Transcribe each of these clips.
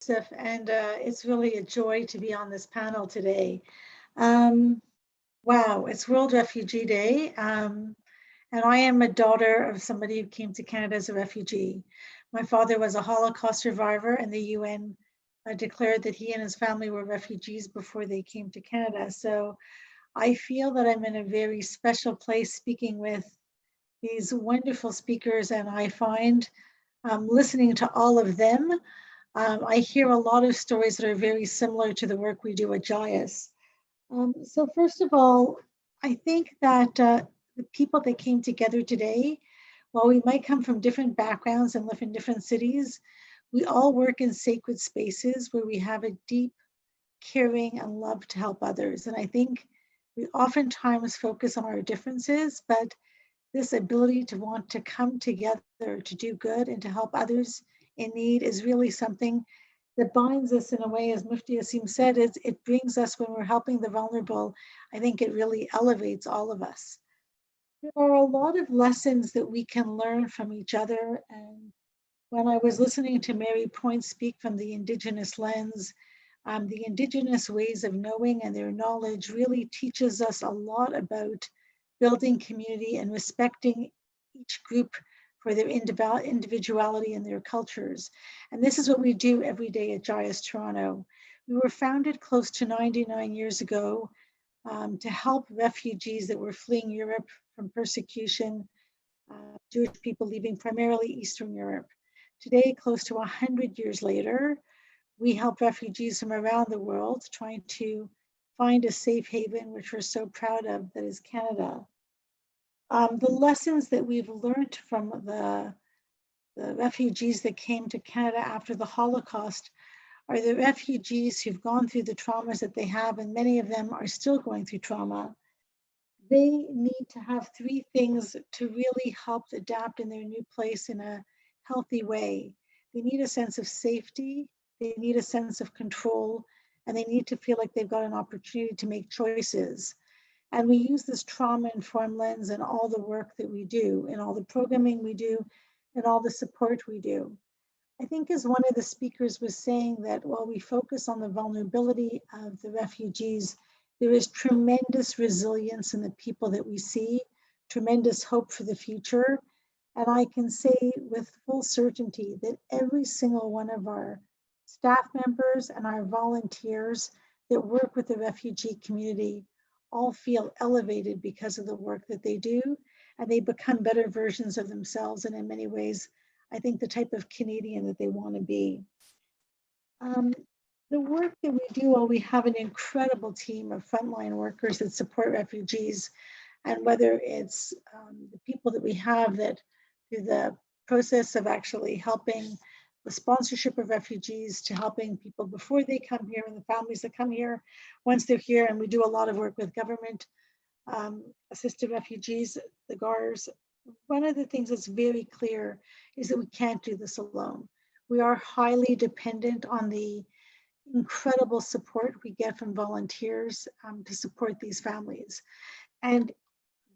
Steph, and it's really a joy to be on this panel today. Um, wow, it's World Refugee Day, and I am a daughter of somebody who came to Canada as a refugee. My father was a Holocaust survivor, and the UN declared that he and his family were refugees before they came to Canada. So I feel that I'm in a very special place speaking with these wonderful speakers, and I find listening to all of them, I hear a lot of stories that are very similar to the work we do at JIAS. So first of all, I think that the people that came together today, while we might come from different backgrounds and live in different cities, we all work in sacred spaces where we have a deep caring and love to help others. And I think we oftentimes focus on our differences, but this ability to want to come together to do good and to help others in need is really something that binds us in a way, as Mufti Asim said, it brings us when we're helping the vulnerable. I think it really elevates all of us. There are a lot of lessons that we can learn from each other. And when I was listening to Mary Point speak from the Indigenous lens, the Indigenous ways of knowing and their knowledge really teaches us a lot about building community and respecting each group for their individuality and their cultures. And this is what we do every day at JIAS Toronto. We were founded close to 99 years ago to help refugees that were fleeing Europe from persecution, Jewish people leaving primarily Eastern Europe. Today, close to 100 years later, we help refugees from around the world trying to find a safe haven, which we're so proud of, that is Canada. The lessons that we've learned from the refugees that came to Canada after the Holocaust are the refugees who've gone through the traumas that they have, and many of them are still going through trauma. They need to have three things to really help adapt in their new place in a healthy way. They need a sense of safety, they need a sense of control, and they need to feel like they've got an opportunity to make choices. And we use this trauma-informed lens in all the work that we do, in all the programming we do, and all the support we do. I think as one of the speakers was saying that while we focus on the vulnerability of the refugees, there is tremendous resilience in the people that we see, tremendous hope for the future. And I can say with full certainty that every single one of our staff members and our volunteers that work with the refugee community all feel elevated because of the work that they do, and they become better versions of themselves. And in many ways, I think the type of Canadian that they want to be. The work that we do, while we have an incredible team of frontline workers that support refugees, and whether it's the people that we have that through the process of actually helping the sponsorship of refugees to helping people before they come here and the families that come here once they're here. And we do a lot of work with government assisted refugees, the GARs. One of the things that's very clear is that we can't do this alone. We are highly dependent on the incredible support we get from volunteers to support these families. And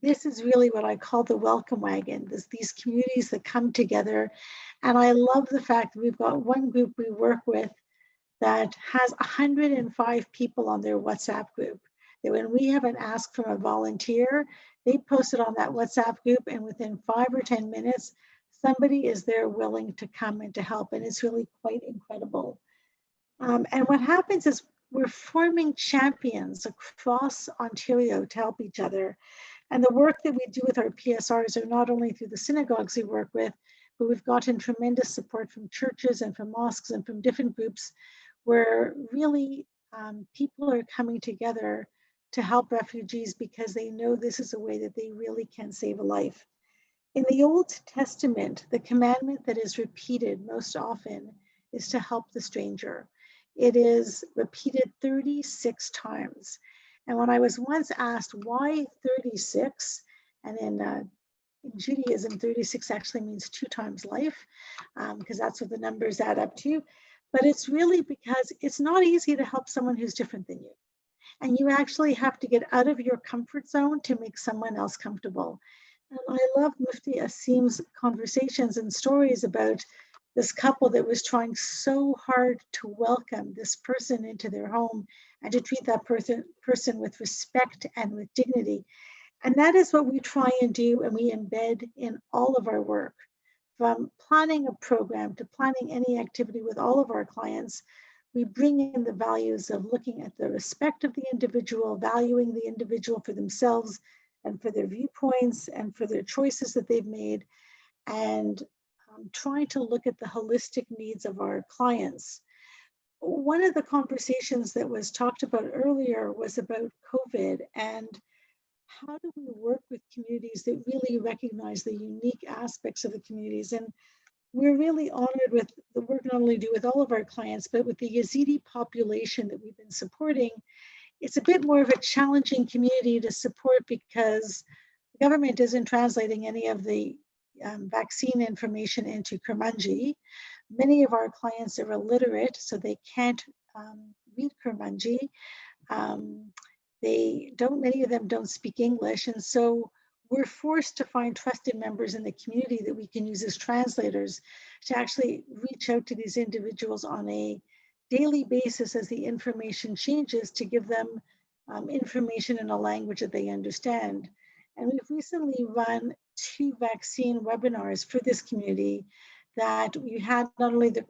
this is really what I call the welcome wagon, these communities that come together. And I love the fact that we've got one group we work with that has 105 people on their WhatsApp group. That when we have an ask from a volunteer, they post it on that WhatsApp group, and within 5 or 10 minutes, somebody is there willing to come and to help. And it's really quite incredible. And what happens is we're forming champions across Ontario to help each other. And the work that we do with our PSRs are not only through the synagogues we work with, but we've gotten tremendous support from churches and from mosques and from different groups where really people are coming together to help refugees because they know this is a way that they really can save a life. In the Old Testament, the commandment that is repeated most often is to help the stranger. It is repeated 36 times. And when I was once asked why 36, and in Judaism, 36 actually means 2 times life, because that's what the numbers add up to. But it's really because it's not easy to help someone who's different than you. And you actually have to get out of your comfort zone to make someone else comfortable. And I love Mufti Asim's conversations and stories about this couple that was trying so hard to welcome this person into their home and to treat that person with respect and with dignity. And that is what we try and do, and we embed in all of our work. From planning a program to planning any activity with all of our clients, we bring in the values of looking at the respect of the individual, valuing the individual for themselves and for their viewpoints and for their choices that they've made, and trying to look at the holistic needs of our clients. One of the conversations that was talked about earlier was about COVID and how do we work with communities that really recognize the unique aspects of the communities. And we're really honored with the work not only do with all of our clients, but with the Yazidi population that we've been supporting. It's a bit more of a challenging community to support because the government isn't translating any of the vaccine information into Kurmanji. Many of our clients are illiterate, so they can't read Kurmanji. Many of them don't speak English, and so we're forced to find trusted members in the community that we can use as translators to actually reach out to these individuals on a daily basis as the information changes, to give them information in a language that they understand. And we've recently run 2 vaccine webinars for this community that we had not only the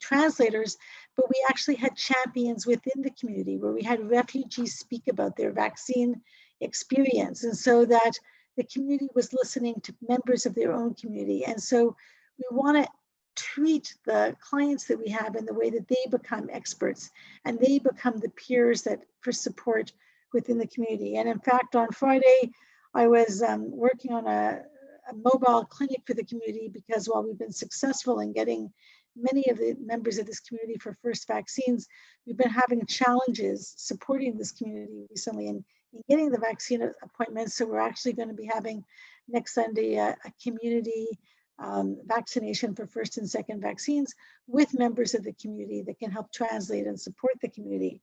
translators, but we actually had champions within the community where we had refugees speak about their vaccine experience. And so that the community was listening to members of their own community. And so we want to treat the clients that we have in the way that they become experts and they become the peers that for support within the community. And in fact, on Friday, I was working on a mobile clinic for the community, because while we've been successful in getting many of the members of this community for first vaccines, we've been having challenges supporting this community recently in getting the vaccine appointments. So we're actually going to be having next Sunday a community vaccination for first and second vaccines with members of the community that can help translate and support the community.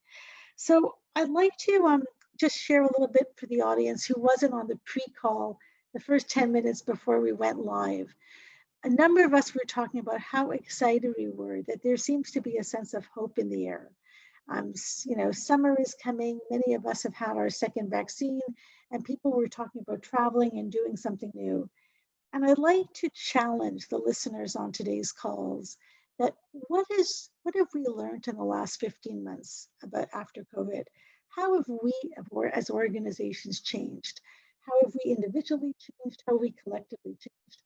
So I'd like to just share a little bit for the audience who wasn't on the pre-call the first 10 minutes before we went live. A number of us were talking about how excited we were that there seems to be a sense of hope in the air. Summer is coming. Many of us have had our second vaccine, and people were talking about traveling and doing something new. And I'd like to challenge the listeners on today's calls that what have we learned in the last 15 months about after COVID? How have we as organizations changed? How have we individually changed? How have we collectively changed?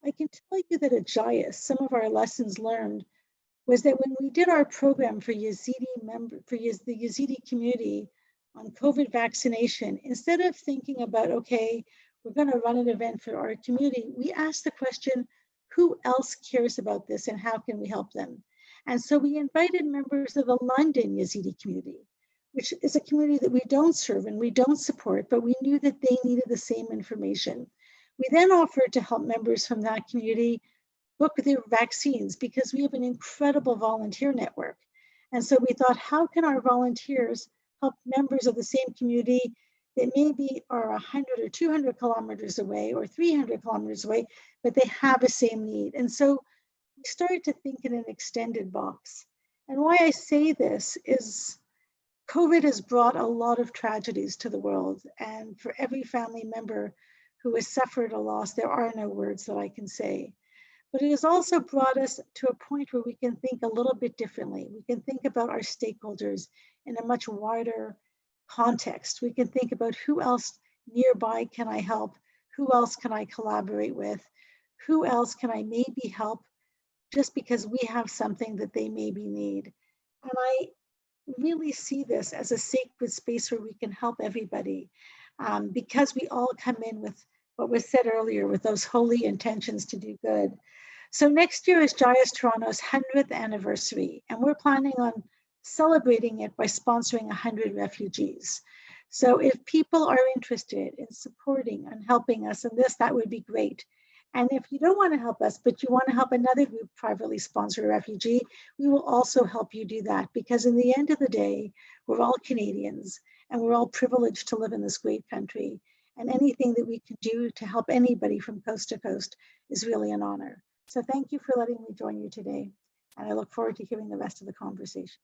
I can tell you that at JIAS, some of our lessons learned was that when we did our program for the Yazidi community on COVID vaccination, instead of thinking about, okay, we're going to run an event for our community, we asked the question, who else cares about this and how can we help them? And so we invited members of the London Yazidi community, which is a community that we don't serve and we don't support, but we knew that they needed the same information. We then offered to help members from that community book their vaccines because we have an incredible volunteer network. And so we thought, how can our volunteers help members of the same community that maybe are 100 or 200 kilometers away or 300 kilometers away, but they have the same need? And so we started to think in an extended box. And why I say this is COVID has brought a lot of tragedies to the world. And for every family member who has suffered a loss, there are no words that I can say. But it has also brought us to a point where we can think a little bit differently. We can think about our stakeholders in a much wider context. We can think about who else nearby can I help? Who else can I collaborate with? Who else can I maybe help just because we have something that they maybe need? And I really see this as a sacred space where we can help everybody because we all come in with what was said earlier, with those holy intentions to do good. So next year is JIAS Toronto's 100th anniversary, and we're planning on celebrating it by sponsoring 100 refugees. So if people are interested in supporting and helping us in this, that would be great. And if you don't want to help us, but you want to help another group privately sponsor a refugee, we will also help you do that, because in the end of the day, we're all Canadians and we're all privileged to live in this great country. And anything that we can do to help anybody from coast to coast is really an honor. So thank you for letting me join you today. And I look forward to hearing the rest of the conversations.